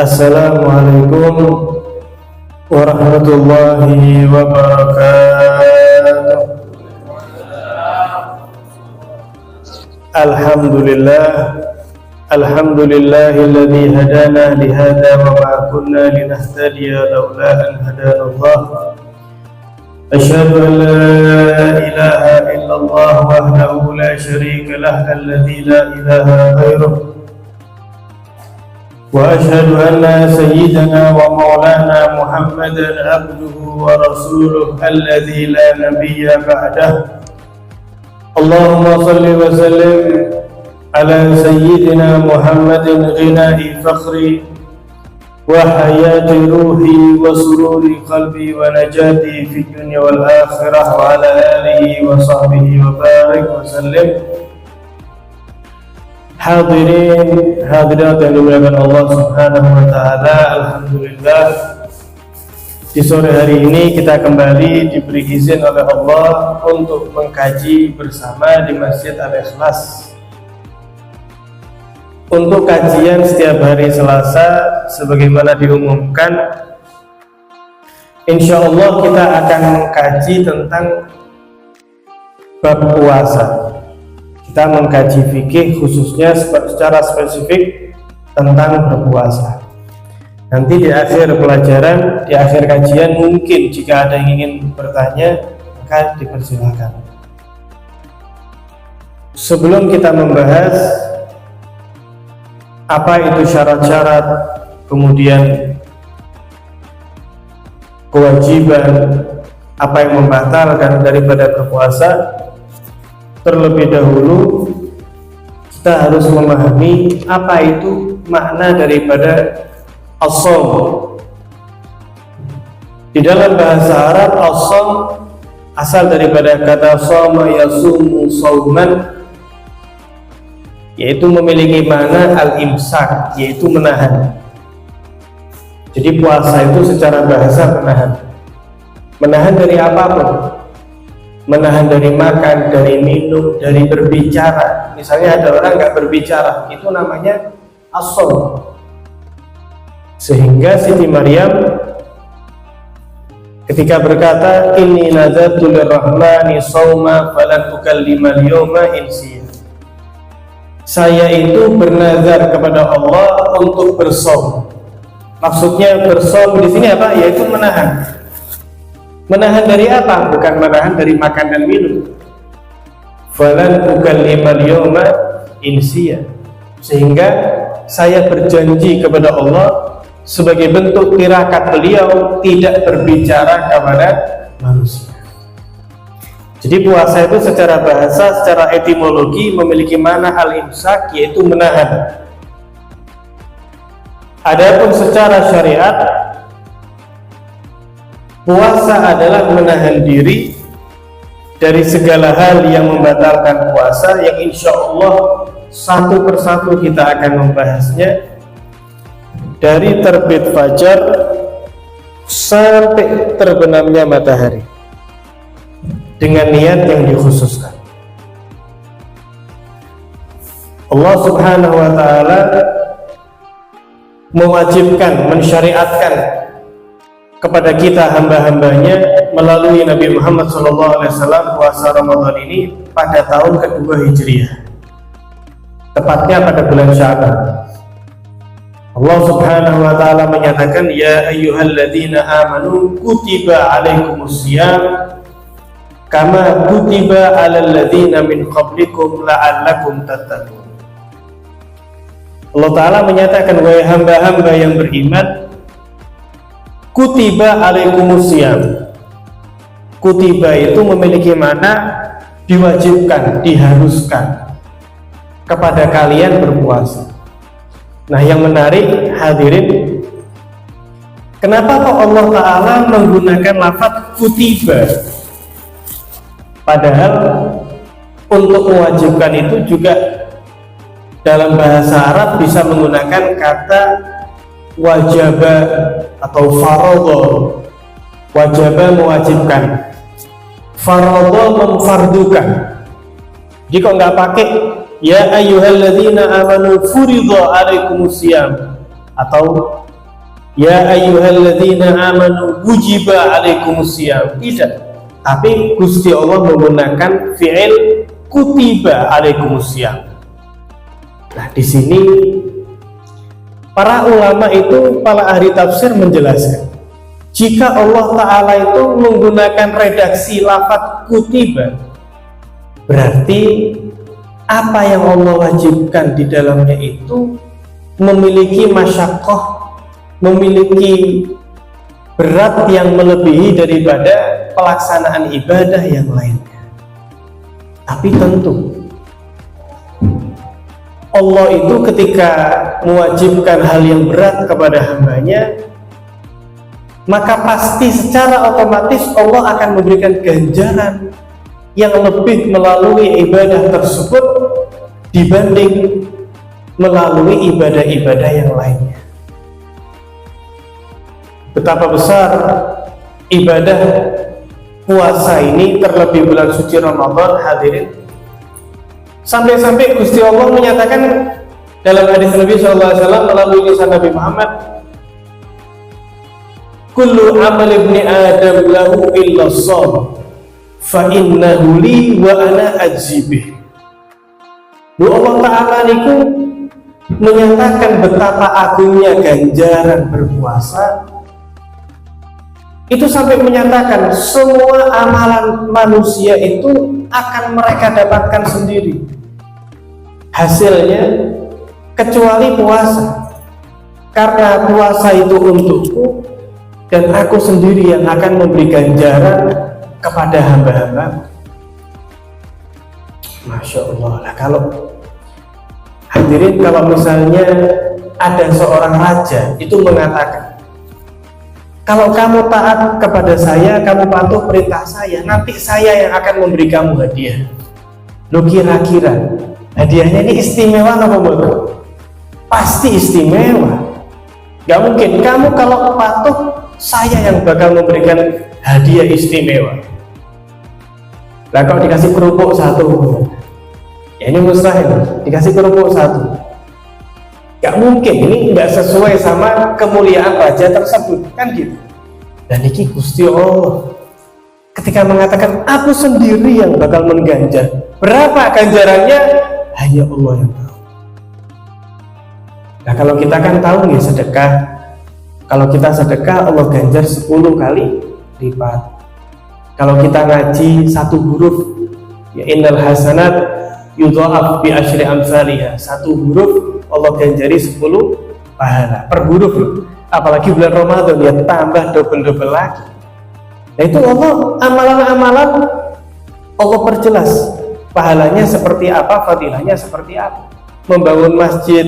Assalamualaikum warahmatullahi wabarakatuh. Alhamdulillahilladzi hadana lihada wa ma kunna linahtadiya laula an hadana Allah. Asyhadu an la ilaha illallah wahdahu la syarika lah alladzi la ilaha ghairuh. Wa asyhadu anna sayyidana wa maulana Muhammadan abduhu wa rasuluh alladzi la nabiyya ba'dah. Allahumma salli wa sallim ala sayyidina Muhammadin ghina'i fakhri wa hayati ruhi wa sururi qalbi wa najati fi dunya wal akhirah wa ala alihi wa sahbihi wa barik wa sallim. Hadirin hadirat yang dimuliakan Allah Subhanahu wa taala, alhamdulillah di sore hari ini kita kembali diberi izin oleh Allah untuk mengkaji bersama di Masjid Al-Ikhlas. Untuk kajian setiap hari Selasa sebagaimana diumumkan, insya Allah kita akan mengkaji tentang bab puasa. Kita mengkaji fikih khususnya secara spesifik tentang berpuasa. Nanti di akhir pelajaran, di akhir kajian, mungkin jika ada yang ingin bertanya, maka dipersilakan. Sebelum kita membahas apa itu syarat-syarat, kemudian kewajiban, apa yang membatalkan daripada berpuasa, terlebih dahulu kita harus memahami apa itu makna daripada as-shaum. Di dalam bahasa Arab, as-shaum asal daripada kata shoma yasumu shauman, yaitu memiliki makna al-imsak, yaitu menahan. Jadi puasa itu secara bahasa menahan. Menahan dari apapun. Menahan dari makan, dari minum, dari berbicara. Misalnya ada orang nggak berbicara, itu namanya as-shaum. Sehingga Siti Maryam ketika berkata, inni nazartu lirrahmani shauma falan ukallima al-yawma insiya. Saya itu bernazar kepada Allah untuk bersaum. Maksudnya bersaum di sini apa? Yaitu menahan. Menahan dari apa? Bukan menahan dari makan dan minum. Falan ukallima al-yawma insiya. Sehingga saya berjanji kepada Allah sebagai bentuk tirakat beliau tidak berbicara kepada manusia. Jadi puasa itu secara bahasa, secara etimologi memiliki makna al-imsak, yaitu menahan. Adapun secara syariat, puasa adalah menahan diri dari segala hal yang membatalkan puasa, yang insya Allah satu persatu kita akan membahasnya dari terbit fajar sampai terbenamnya matahari dengan niat yang dikhususkan. Allah Subhanahu wa ta'ala mewajibkan, mensyariatkan kepada kita hamba-hambanya melalui Nabi Muhammad SAW puasa Ramadan ini pada tahun kedua Hijriah, tepatnya pada bulan Sya'ban. Allah Subhanahu wa ta'ala menyatakan, ya ayyuhalladzina amanu kutiba alaikumusiyam kama kutiba alal ladzina min qablikum la'allakum tattaqun. Allah Ta'ala menyatakan, wahai hamba-hamba yang beriman, kutiba alaikumusiyam. Kutiba itu memiliki makna diwajibkan, diharuskan kepada kalian berpuasa. Nah, yang menarik hadirin, kenapa kok Allah Ta'ala menggunakan lafaz kutiba? Padahal untuk mewajibkan itu juga dalam bahasa Arab bisa menggunakan kata wajaba atau faradha. Wajaba mewajibkan, faradha memfardukan. Jika nggak pakai ya ayyuhalladzina amanu furidha alaikumusiyam atau ya ayyuhalladzina amanu wujiba alaikumusiyam. Tidak, tapi Gusti Allah menggunakan fi'il kutiba alaikumusiyam. Nah, di sini para ulama itu, para ahli tafsir menjelaskan, jika Allah Ta'ala itu menggunakan redaksi lafaz kutiba, berarti apa yang Allah wajibkan di dalamnya itu memiliki masyaqqah, memiliki berat yang melebihi daripada pelaksanaan ibadah yang lainnya. Tapi tentu Allah itu ketika mewajibkan hal yang berat kepada hambanya, maka pasti secara otomatis Allah akan memberikan ganjaran yang lebih melalui ibadah tersebut dibanding melalui ibadah-ibadah yang lainnya. Betapa besar ibadah puasa ini, terlebih bulan suci Ramadan, hadirin. Sampai-sampai Gusti Allah menyatakan dalam hadis Nabi SAW melalui lisan Nabi Muhammad, kullu amal ibni adam lahu illa shaum fa innahu li wa ana ajzibih. Allah Ta'ala niku menyatakan betapa agungnya ganjaran berpuasa, itu sampai menyatakan semua amalan manusia itu akan mereka dapatkan sendiri hasilnya, kecuali puasa, karena puasa itu untukku dan aku sendiri yang akan memberi ganjaran kepada hamba-hamba. Masya Allah. Nah, kalau hadirin, kalau misalnya ada seorang raja itu mengatakan, kalau kamu taat kepada saya, kamu patuh perintah saya, nanti saya yang akan memberi kamu hadiah. Lo kira-kira hadiahnya ini istimewa apa enggak? Pasti istimewa. Gak mungkin kamu kalau patuh, saya yang bakal memberikan hadiah istimewa. Nah, kalau dikasih kerupuk satu, ya ini mustahil. Dikasih kerupuk satu, gak mungkin, ini gak sesuai sama kemuliaan raja tersebut, kan gitu. Dan ini Gusti Allah ketika mengatakan aku sendiri yang bakal mengganjar, berapa ganjarannya hanya Allah yang tahu. Nah, kalau kita kan tahu nih sedekah, kalau kita sedekah Allah ganjar 10 kali lipat. Kalau kita ngaji satu huruf, ya innal hasanat yudha'af bi asyri amsalihha, satu huruf Allah ganjari 10 pahala per huruf loh. Apalagi bulan Ramadan, ya tambah double-double lagi. Nah, itu Allah, amalan-amalan Allah perjelas pahalanya seperti apa, fadilahnya seperti apa. Membangun masjid,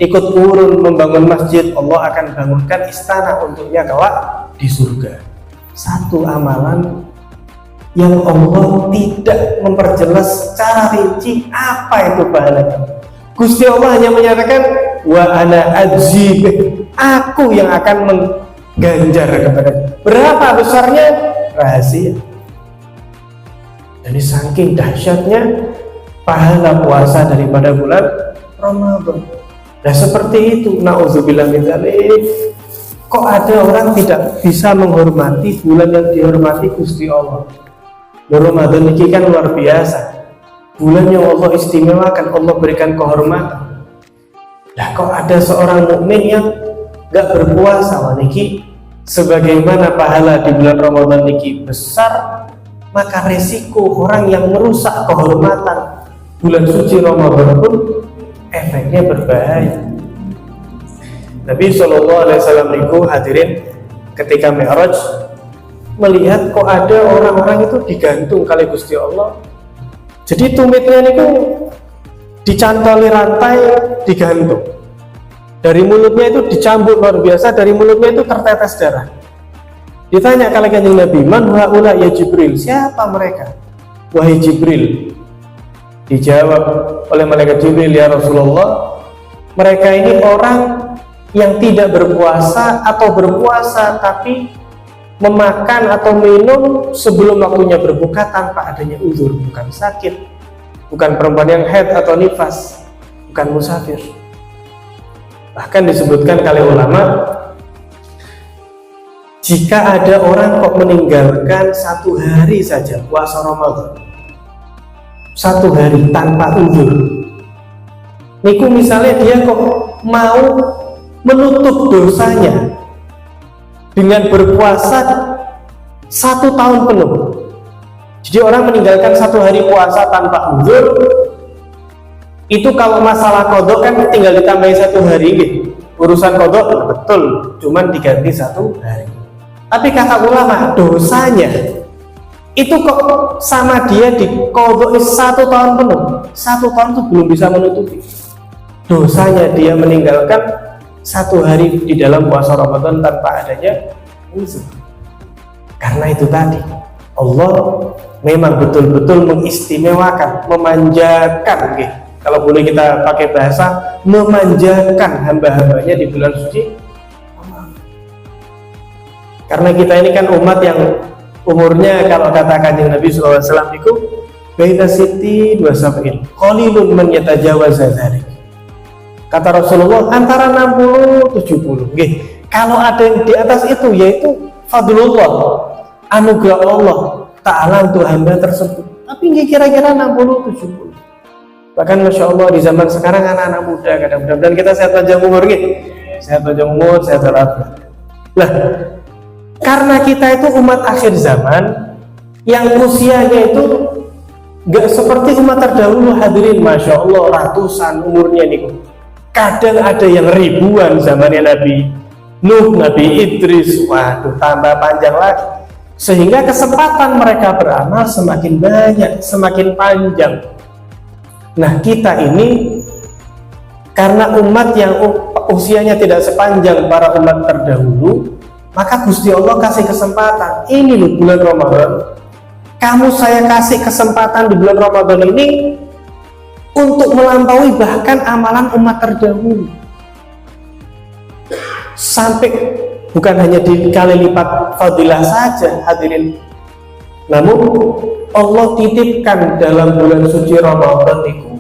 ikut urun membangun masjid, Allah akan bangunkan istana untuknya kelak di surga. Satu amalan yang Allah tidak memperjelas secara rinci apa itu pahalanya. Gusti Allah hanya menyatakan wa ana ajzib, aku yang akan mengganjar kepada. Berapa besarnya rahasia. Jadi saking dahsyatnya pahala puasa daripada bulan Ramadan. Nah, seperti itu, na'udzubillah min dzalik. Kok ada orang tidak bisa menghormati bulan yang dihormati Gusti Allah? Ramadan ini kan luar biasa, bulan yang Allah istimewakan, Allah berikan kehormatan. Nah, kok ada seorang mukmin yang gak berpuasa niki, sebagaimana pahala di bulan Ramadan niki besar, maka resiko orang yang merusak kehormatan bulan suci Ramadan pun efeknya berbahaya. Nabi SAW niku hadirin ketika Mi'raj melihat kok ada orang-orang itu digantung kali Gusti Allah. Jadi tumitnya niku dicantoli rantai, digantung. Dari mulutnya itu dicambuk luar biasa, dari mulutnya itu tertetes darah. Ditanya kali Kanjeng Nabi, man haula ya Jibril, siapa mereka? Wahai Jibril. Dijawab oleh malaikat Jibril, ya Rasulullah, mereka ini orang yang tidak berpuasa atau berpuasa tapi memakan atau minum sebelum waktunya berbuka tanpa adanya uzur, bukan sakit, bukan perempuan yang haid atau nifas, bukan musafir. Bahkan disebutkan oleh ulama, jika ada orang kok meninggalkan 1 hari saja puasa Ramadan, 1 hari tanpa uzur, niku misalnya dia kok mau menutup dosanya dengan berpuasa 1 tahun penuh. Jadi orang meninggalkan 1 hari puasa tanpa uzur, itu kalau masalah kodok kan tinggal ditambahin 1 hari gitu. Urusan kodok betul, cuman diganti 1 hari. Tapi kata ulama, dosanya itu kok sama dia di kodok 1 tahun penuh. 1 tahun itu belum bisa menutupi dosanya dia meninggalkan 1 hari di dalam puasa Ramadan tanpa adanya uzur. Karena itu tadi Allah memang betul-betul mengistimewakan, memanjakan, gitu. Kalau boleh kita pakai bahasa, memanjakan hamba-hambanya di bulan suci. Karena kita ini kan umat yang umurnya kalau kata Kanjeng Nabi SAW itu baina siti wa sab'in qalilun man yatajawaza dzalik. Kata Rasulullah antara 60 70. Nggih, kalau ada yang di atas itu yaitu fadlullah, anugerah Allah Ta'ala untuk hamba tersebut. Tapi nggih kira-kira 60 70. Bahkan Masya Allah di zaman sekarang anak-anak muda kadang-kadang, dan kita sehat panjang umur nggih. Sehat panjang umur, sehat walafiat. Nah, karena kita itu umat akhir zaman yang usianya itu gak seperti umat terdahulu, hadirin, Masya Allah ratusan umurnya nih. Kadang ada yang ribuan zamannya Nabi Nuh, Nabi Idris, waduh tambah panjang lagi. Sehingga kesempatan mereka beramal semakin banyak, semakin panjang. Nah kita ini karena umat yang usianya tidak sepanjang para umat terdahulu, maka Gusti Allah kasih kesempatan. Ini loh bulan Ramadan, kamu saya kasih kesempatan di bulan Ramadan ini untuk melampaui bahkan amalan umat terdahulu, sampai bukan hanya dikali lipat fadilah saja, hadirin, namun Allah titipkan dalam bulan suci Ramadan itu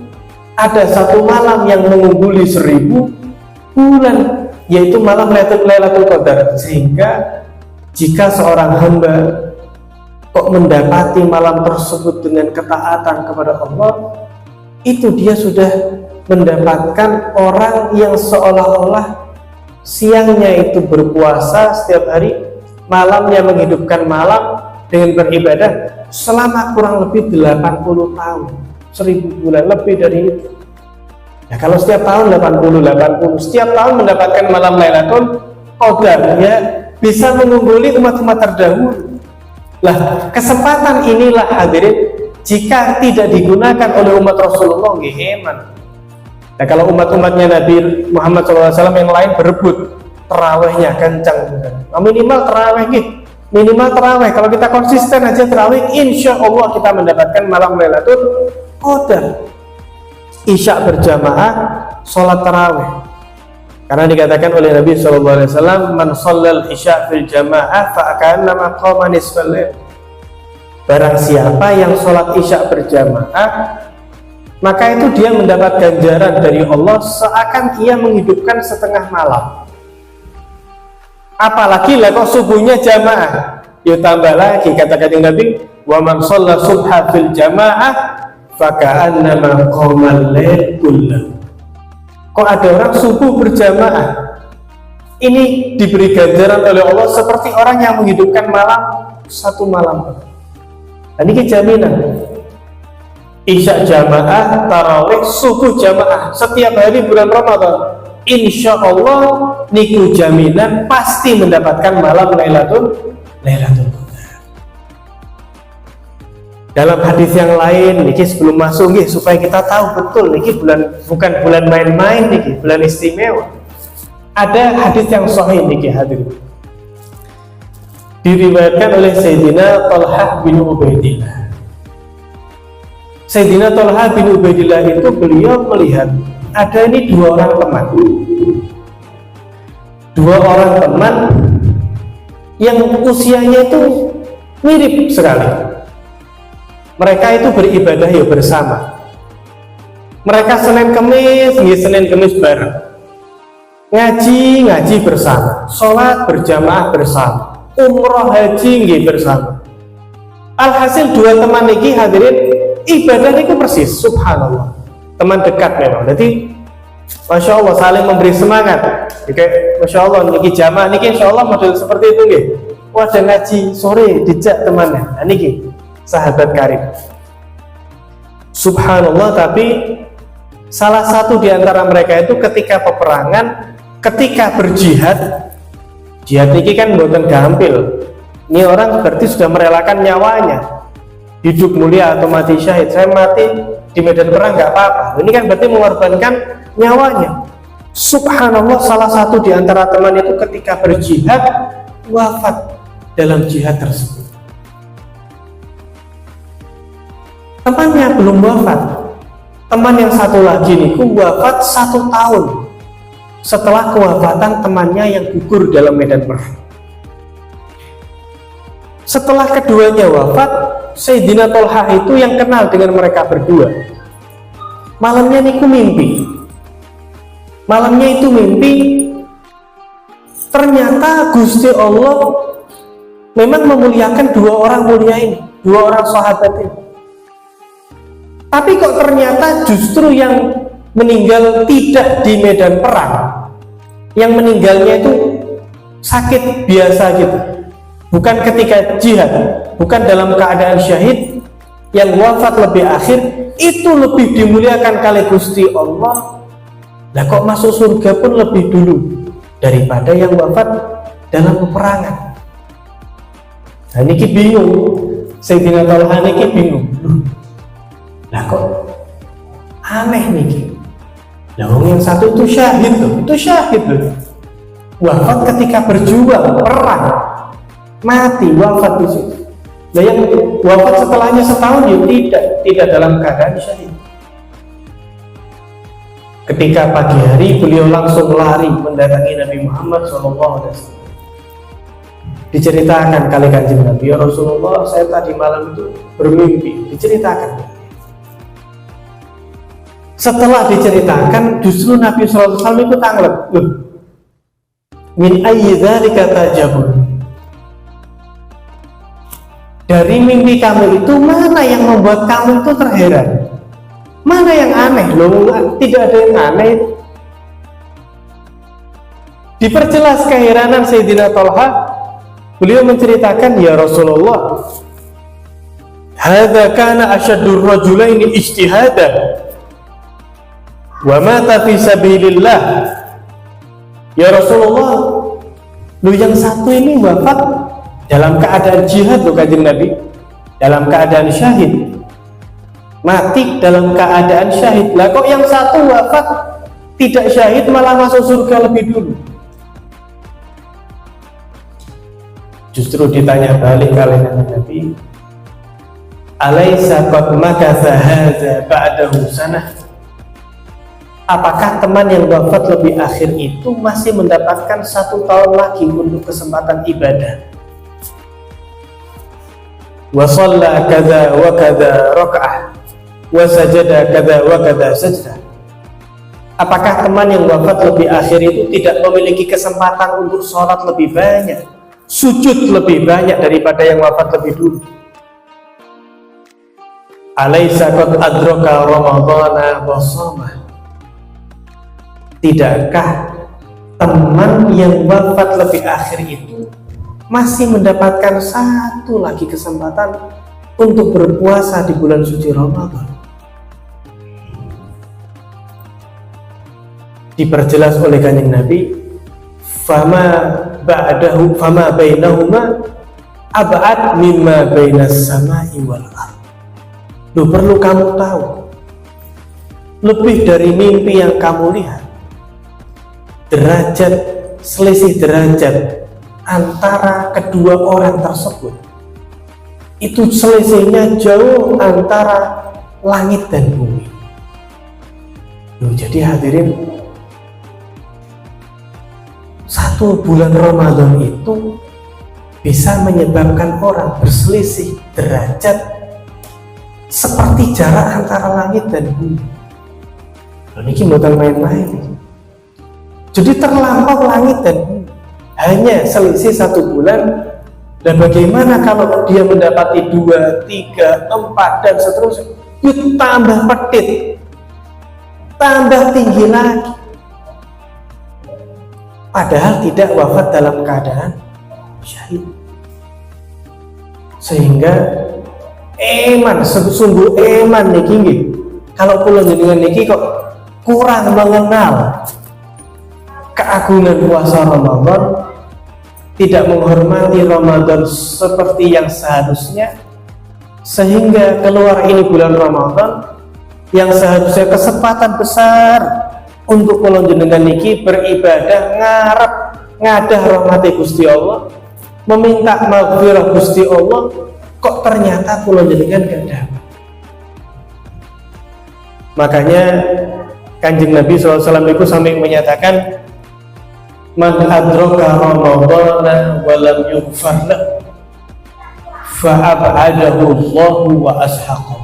ada 1 malam yang mengungguli 1000 bulan, yaitu malam Lailatul Qadar. Sehingga jika seorang hamba kok mendapati malam tersebut dengan ketaatan kepada Allah, itu dia sudah mendapatkan orang yang seolah-olah siangnya itu berpuasa setiap hari, malamnya menghidupkan malam dengan beribadah selama kurang lebih 80 tahun, 1000 bulan, lebih dari itu. Ya kalau setiap tahun 80, setiap tahun mendapatkan malam Lailatul Qadar, ya bisa mengungguli umat-umat terdahulu. Lah kesempatan inilah hadirin, jika tidak digunakan oleh umat Rasulullah nggih heman. Nah kalau umat-umatnya Nabi Muhammad SAW yang lain berebut terawihnya kencang, minimal terawih nggih, minimal terawih. Kalau kita konsisten aja terawih, insya Allah kita mendapatkan malam Lailatul Qadar. Isya berjamaah, sholat terawih. Karena dikatakan oleh Nabi SAW, man shallal isya fil jamaah fa ka'annama qama nisfal lail. Barang siapa yang sholat isya berjamaah, maka itu dia mendapat ganjaran dari Allah seakan ia menghidupkan setengah malam. Apalagi lah kok subuhnya jamaah, ya tambah lagi kata Kanjeng Nabi, wa man shalla subha fil jamaah fa ka'annama qamal lail kullahu. Kok ada orang subuh berjamaah, ini diberi ganjaran oleh Allah seperti orang yang menghidupkan malam 1 malam. Ini jaminan isya jamaah, tarawih, subuh jamaah setiap hari bulan Ramadan, insya Allah niku jaminan pasti mendapatkan malam Lailatul Qadar. Dalam hadis yang lain niki sebelum masuk niki, supaya kita tahu betul niki bukan bulan main-main, niki bulan istimewa. Ada hadis yang sahih niki hadirin, diriwayatkan oleh Sayyidina Thalhah bin Ubaidillah. Sayyidina Thalhah bin Ubaidillah itu beliau melihat ada ini 2 orang teman, 2 orang teman yang usianya itu mirip sekali. Mereka itu beribadah ya bersama. Mereka Senin Kemis bareng, ngaji bersama, sholat berjamaah bersama. umroh haji nggih bersama. Alhasil dua teman niki hadirin ibadah niku persis, subhanallah. Teman dekat memang. Jadi Masya Allah saling memberi semangat. Kayak Masya Allah niki jamaah niki Insya Allah model seperti itu nggih. Wah ada ngaji sore dijak temannya. Nah, niki sahabat karib. Subhanallah, tapi salah satu di antara mereka itu ketika peperangan, ketika berjihad, jihad ini kan bukan gampil. Ini orang berarti sudah merelakan nyawanya, hidup mulia atau mati syahid. Saya mati di medan perang nggak apa-apa. Ini kan berarti mengorbankan nyawanya. Subhanallah, salah satu di antara teman itu ketika berjihad wafat dalam jihad tersebut. Temannya belum wafat. Teman yang satu lagi niku wafat 1 tahun setelah kewafatan temannya yang gugur dalam medan perang. Setelah keduanya wafat, Sayyidina Tolha itu yang kenal dengan mereka berdua. Malamnya niku mimpi. Malamnya itu mimpi, ternyata Gusti Allah memang memuliakan dua orang mulia ini, dua orang sahabat ini. Tapi kok ternyata justru yang meninggal tidak di medan perang, yang meninggalnya itu sakit biasa gitu, bukan ketika jihad, bukan dalam keadaan syahid. Yang wafat lebih akhir itu lebih dimuliakan kali Gusti Allah. Lah kok masuk surga pun lebih dulu daripada yang wafat dalam peperangan. Nah ini bingung, Sayyidina Tolha ini bingung. Lah kok aneh nih. Lah yang satu itu syahid loh, wafat ketika berjuang perang, mati wafat di situ. Nah yang wafat setelahnya setahun ya tidak dalam keadaan syahid. Ketika pagi hari beliau langsung lari mendatangi Nabi Muhammad SAW. Diceritakan kali Kanjeng Nabi, ya Rasulullah, saya tadi malam itu bermimpi. Diceritakan. Setelah diceritakan, justru Nabi SAW itu tanglep. Min ayyi dzalika tajabun. Dari mimpi kamu itu mana yang membuat kamu itu terheran? Mana yang aneh? Loh, tidak ada yang aneh. Diperjelas keheranan Sayyidina Tolha, beliau menceritakan, ya Rasulullah, hadza kana asyaddur rajulaini ijtihadan wa mata fi sabilillah. Ya Rasulullah, lu yang satu ini wafat dalam keadaan jihad loh Kanjeng Nabi, dalam keadaan syahid, mati dalam keadaan syahid. Lah kok yang satu wafat tidak syahid malah masuk surga lebih dulu? Justru ditanya balik oleh Nabi, alaisa qad makatha hadza ba'dahu sanah. Apakah teman yang wafat lebih akhir itu masih mendapatkan 1 tahun lagi untuk kesempatan ibadah? Wa shalla kadza wa kadza raka'ah wa sajada kadza wa kadza sajdah. Apakah teman yang wafat lebih akhir itu tidak memiliki kesempatan untuk sholat lebih banyak, sujud lebih banyak daripada yang wafat lebih dulu? Alaisa qad adraka ramadhana wa shama. Tidakkah teman yang wafat lebih akhir itu masih mendapatkan 1 lagi kesempatan untuk berpuasa di bulan suci Ramadan? Diperjelas oleh Kanjeng Nabi, fama ba'dahu fama bainahuma ab'ad mimma bainas samai wal ardh. Lu perlu kamu tahu, lebih dari mimpi yang kamu lihat, derajat, selisih derajat antara kedua orang tersebut itu selisihnya jauh antara langit dan bumi. Loh, jadi hadirin, 1 bulan Ramadan itu bisa menyebabkan orang berselisih derajat seperti jarak antara langit dan bumi. Loh, ini bukan main-main. Jadi terlampau langit dan bumi, hanya selisih 1 bulan Dan bagaimana kalau dia mendapati 2, 3, 4 dan seterusnya? Itu tambah pedit, tambah tinggi lagi. Padahal tidak wafat dalam keadaan syahid. Sehingga sungguh eman niki nggih. Kalau kula jenengan niki kok kurang mengenal keagungan puasa Ramadan, tidak menghormati Ramadan seperti yang seharusnya, sehingga keluar ini bulan Ramadan yang seharusnya kesempatan besar untuk kula jenengan niki beribadah ngarep ngadah rahmati Gusti Allah, meminta maghfirah Gusti Allah, kok ternyata kula jenengan gak dapat. Makanya Kanjeng Nabi SAW itu sampai menyatakan, man adraka Ramadana wa lam yughfar lahu fa ab'adahu Allahu wa ashaqahu.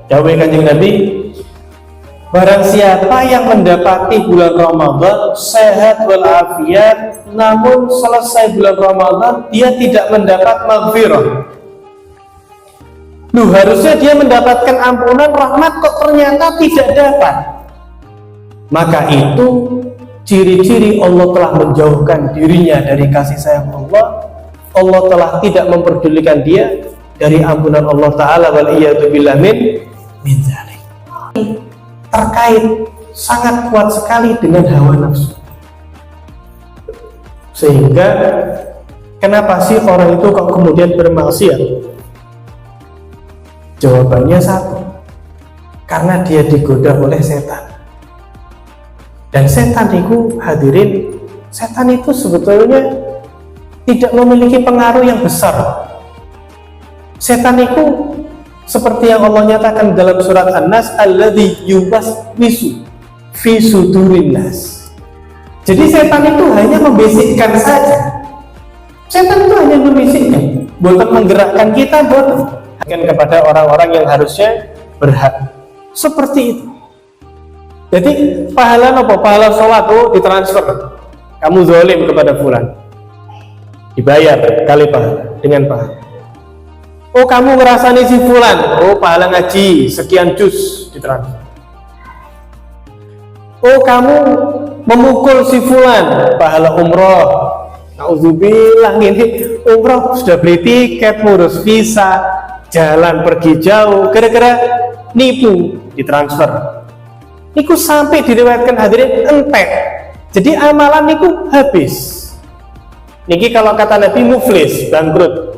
Dawuh Kanjeng Nabi, barang siapa yang mendapati bulan Ramadan sehat walafiat, namun selesai bulan Ramadan dia tidak mendapat maghfirah. Loh, harusnya dia mendapatkan ampunan rahmat, kok ternyata tidak dapat. Maka itu ciri-ciri Allah telah menjauhkan dirinya dari kasih sayang Allah. Allah telah tidak memperdulikan dia dari ampunan Allah Ta'ala, wal iyadu billah min dzalik. Terkait sangat kuat sekali dengan hawa nafsu. Sehingga kenapa sih orang itu kok kemudian bermaksiat? Jawabannya satu, karena dia digoda oleh setan. Dan setan itu, hadirin, setan itu sebetulnya tidak memiliki pengaruh yang besar. Setan itu seperti yang Allah nyatakan dalam surat An-Nas, alladzi yuwaswisu fi sudurin nas. Jadi setan itu hanya membisikkan saja. Setan itu hanya membisikkan, bukan menggerakkan kita, bukan kepada orang-orang yang harusnya berhak. Seperti itu. Jadi pahala apa? Pahala sholat ditransfer. Kamu zalim kepada fulan, dibayar kali pahala dengan pahala. Oh, kamu ngerasani si fulan, oh pahala ngaji sekian juz ditransfer. Oh, kamu memukul si fulan, pahala umroh. Nauzubillah, ini umroh sudah beli tiket, ngurus visa, jalan pergi jauh, gara-gara nipu ditransfer. Niku sampai diriwayatkan hadirin entek. Jadi amalan niku habis. Niki kalau kata Nabi muflis, bangkrut.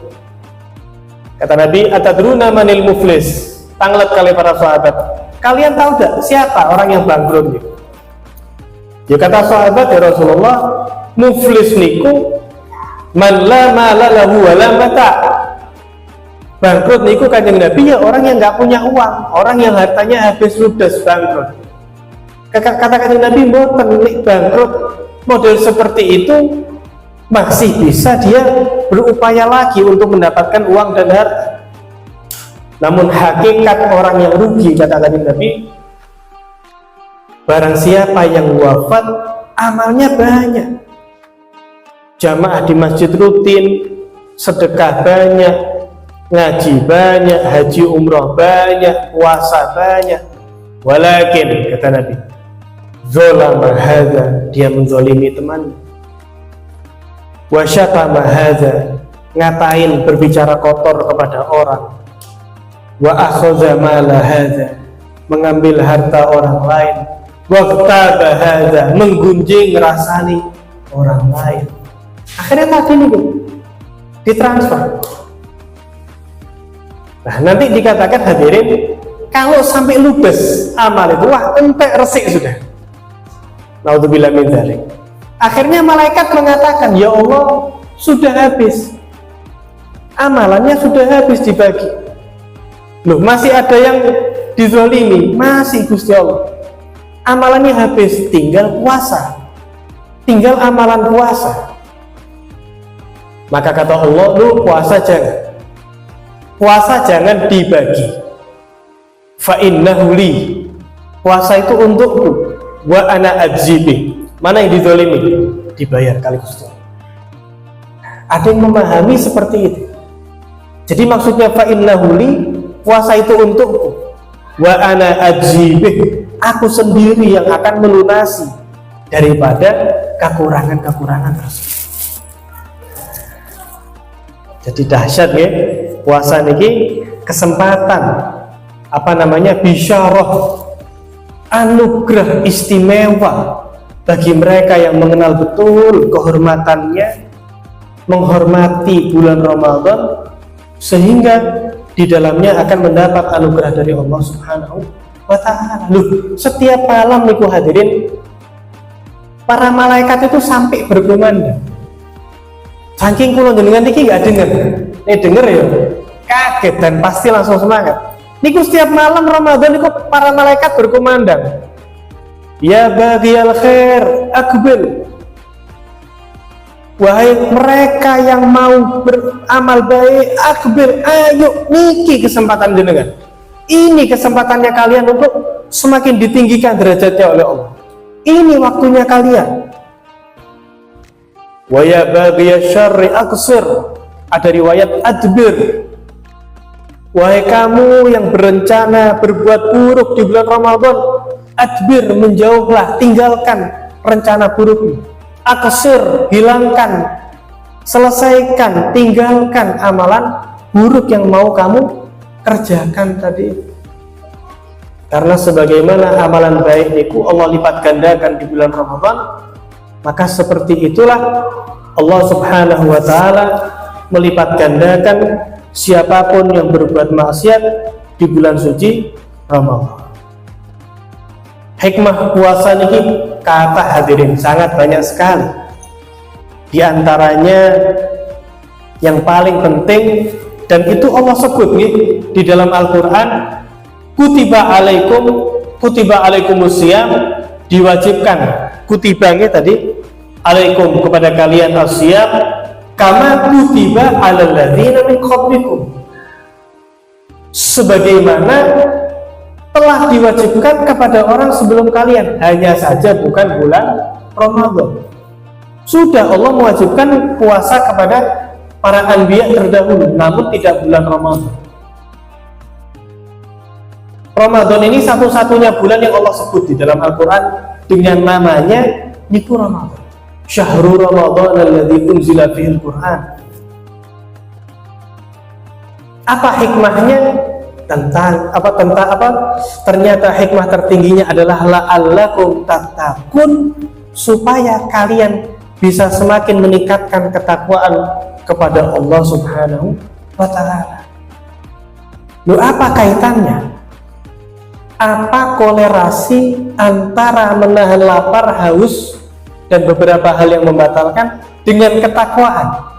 Kata Nabi, atadruna manil muflis? Tanglet kali para sahabat, kalian tahu tidak siapa orang yang bangkrut? Ya kata sahabat, ya Rasulullah, muflis niku man la mala lahu wa la mata. Bangkrut niku Kanjeng Nabi ya orang yang nggak punya uang, orang yang hartanya habis ludes, bangkrut. Kata Kanjeng Nabi, mboten nek bangkrut model seperti itu masih bisa dia berupaya lagi untuk mendapatkan uang dan harta. Namun hakikat orang yang rugi, kata Kanjeng Nabi, barang siapa yang wafat amalnya banyak, jamaah di masjid rutin, sedekah banyak, ngaji banyak, haji umroh banyak, puasa banyak, walakin, kata Nabi, zolama hadza, dia menzolimi teman, wasyatama hadza, ngatain, berbicara kotor kepada orang, wa akhadha mala hadza, mengambil harta orang lain, wa qtaba hadza, menggunjing, ngerasani orang lain. Akhirnya tadi nih ditransfer. Nah, nanti dikatakan hadirin, kalau sampai ludes amal itu, wah entek resik sudah. Naudzubillah min dzalik. Akhirnya malaikat mengatakan, ya Allah, sudah habis. Amalannya sudah habis dibagi. Loh, masih ada yang dizolimi? Masih, Gusti Allah. Amalannya habis, tinggal puasa. Tinggal amalan puasa. Maka kata Allah, lu puasa jangan. Puasa jangan dibagi. Fa innahu li. Puasa itu untukku. Wa ana ajzibi. Mana yang dizolimi? Dibayar kali Gusti. Ada yang memahami seperti itu. Jadi maksudnya fa innahu li, puasa itu untukku. Wa ana ajibih, aku sendiri yang akan melunasi daripada kekurangan-kekurangan tersebut. Jadi dahsyat ya, puasa niki kesempatan bisyarah, anugerah istimewa bagi mereka yang mengenal betul kehormatannya, menghormati bulan Ramadan, sehingga di dalamnya akan mendapat anugerah dari Allah Subhanahu wa ta'ala. Setiap malam niku hadirin, para malaikat itu sampai berkumandang. Saking kula jenengan niki gak denger. Denger ya, kaget dan pasti langsung semangat. Niku setiap malam Ramadan niku para malaikat berkumandang. Ya baghiyal khair aqbil. Wahai mereka yang mau beramal baik, aqbil, ayo niki kesempatan jenengan. Ini kesempatannya kalian untuk semakin ditinggikan derajatnya oleh Allah. Ini waktunya kalian. Wa ya baghiyash syarri aqsir. Ada riwayat adbir. Wahai kamu yang berencana berbuat buruk di bulan Ramadan, adbir, menjauhlah, tinggalkan rencana burukmu. Aqsir, hilangkan, selesaikan, tinggalkan amalan buruk yang mau kamu kerjakan tadi. Karena sebagaimana amalan baik itu Allah lipat gandakan di bulan Ramadan, maka seperti itulah Allah Subhanahu wa ta'ala melipat gandakan siapapun yang berbuat maksiat di bulan suci Ramadan. Hikmah puasa ini kata hadirin sangat banyak sekali. Di antaranya yang paling penting, dan itu Allah sebut nih di dalam Al-Quran, kutiba alaikumus siyam, diwajibkan. Kutibanya tadi alaikum, kepada kalian as-siyam, kama kutiba alal ladzina min qablikum, sebagaimana telah diwajibkan kepada orang sebelum kalian, hanya saja bukan bulan Ramadan. Sudah Allah mewajibkan puasa kepada para anbiya terdahulu, namun tidak bulan Ramadan. Ramadan ini satu-satunya bulan yang Allah sebut di dalam Al-Quran dengan namanya niku Ramadan. Syahrul Ramadan alladzi unzila fihil Quran. Apa hikmahnya? Ternyata hikmah tertingginya adalah la'allakum tattaqun, supaya kalian bisa semakin meningkatkan ketakwaan kepada Allah Subhanahu wa ta'ala. Apa kaitannya? Apa kolerasi antara menahan lapar, haus, dan beberapa hal yang membatalkan dengan ketakwaan?